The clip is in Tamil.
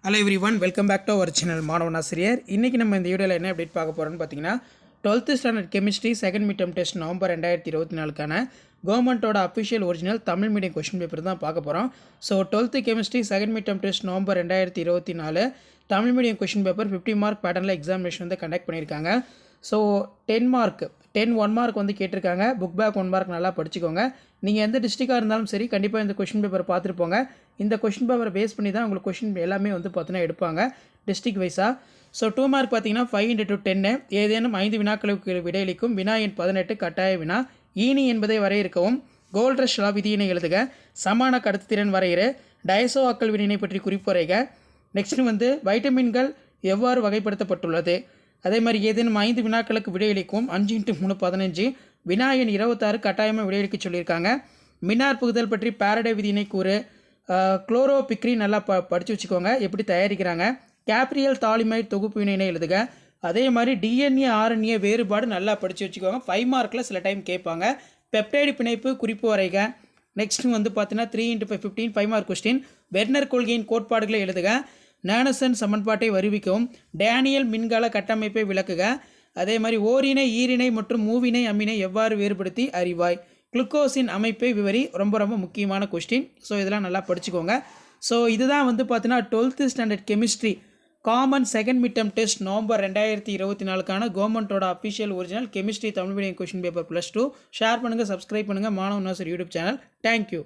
Hello everyone, welcome back to our channel மாணவன் ஆசிரியர். இன்றைக்கி நம்ம இந்த வீடியோவில் என்ன அப்டேட் பார்க்க போகிறோம்னு பார்த்தீங்கன்னா 12th standard chemistry second mid term test November 2024க்கான கவர்மெண்ட்டோட official original Tamil medium question paper தான் பார்க்க போகிறோம். So 12th chemistry second mid term test November 2024 Tamil medium question paper 50 mark பேட்டர்னில் எக்ஸாமினேஷன் வந்து கண்டக்ட் பண்ணியிருக்காங்க. ஸோ 10 மார்க் 1 மார்க் வந்து கேட்டிருக்காங்க. புக் பேக் 1 மார்க் நல்லா படிச்சுக்கோங்க. நீங்கள் எந்த டிஸ்ட்ரிக்டாக இருந்தாலும் சரி கண்டிப்பாக இந்த கொஸ்டின் பேப்பர் பார்த்துட்டு போங்க. இந்த கொஸ்டின் பேப்பரை பேஸ் பண்ணி தான் உங்களுக்கு கொஸ்டின் எல்லாமே வந்து பார்த்தீங்கன்னா எடுப்பாங்க டிஸ்ட்ரிக் வைஸாக. ஸோ 2 மார்க் பார்த்தீங்கன்னா 5 × 10 ஏதேனும் 5 வினாக்களுக்கு விடையளிக்கும் வினா எண் 18 கட்டாய வினா. ஈனி என்பதை வரையறுக்கவும். கோல்ட்ரஷ் லா விதியினை எழுதுக. சமான கடத்துத்திறன் வரையறு. டயசோ ஆக்கல் வினையினை பற்றி குறிப்புரைக. நெக்ஸ்ட் வந்து வைட்டமின்கள் எவ்வாறு வகைப்படுத்தப்பட்டுள்ளது. அதே மாதிரி ஏதேனும் 5 வினாக்களுக்கு விடையளிக்கும். 5 × 3 15. வினா எண் 26 கட்டாயமாக விடையளிக்க சொல்லியிருக்காங்க. மின்னார் புகுதல் பற்றி பாரடே விதியினை கூறு. குளோரோபிக்ரி நல்லா படித்து வச்சுக்கோங்க எப்படி தயாரிக்கிறாங்க. கேப்ரியல் தாலிமைட் தொகுப்பு வினையினை எழுதுக. அதே மாதிரி டிஎன்ஏ ஆர்என்ஏ வேறுபாடு நல்லா படித்து வச்சுக்கோங்க. 5 மார்க்கில் சில டைம் கேட்பாங்க. பெப்டைடு பிணைப்பு குறிப்பு வரைக. நெக்ஸ்ட் வந்து பார்த்தீங்கன்னா 3 × 5 15 5 மார்க் கொஸ்டின். வெர்னர் கொள்கையின் கோட்பாடுகளை எழுதுக. நானசன் சமன்பாட்டை வருவிக்கவும். டேனியல் மின்கல கட்டமைப்பை விளக்குக. அதே மாதிரி ஓரினை ஈரினை மற்றும் மூவினை அம்மினை எவ்வாறு வேறுபடுத்தி அறிவாய். குளுக்கோஸின் அமைப்பை விவரி. ரொம்ப ரொம்ப முக்கியமான கொஸ்டின். ஸோ இதெல்லாம் நல்லா படிச்சுக்கோங்க. ஸோ இதுதான் வந்து பார்த்தீங்கன்னா 12th standard chemistry common second mid term test November 2024க்கான கவர்மெண்ட்டோட official original chemistry Tamil medium question paper +2. Share பண்ணுங்கள், சப்ஸ்கிரைப் பண்ணுங்கள் மாணவன் ஆசிரியர் யூடியூப் சேனல். தேங்க்யூ.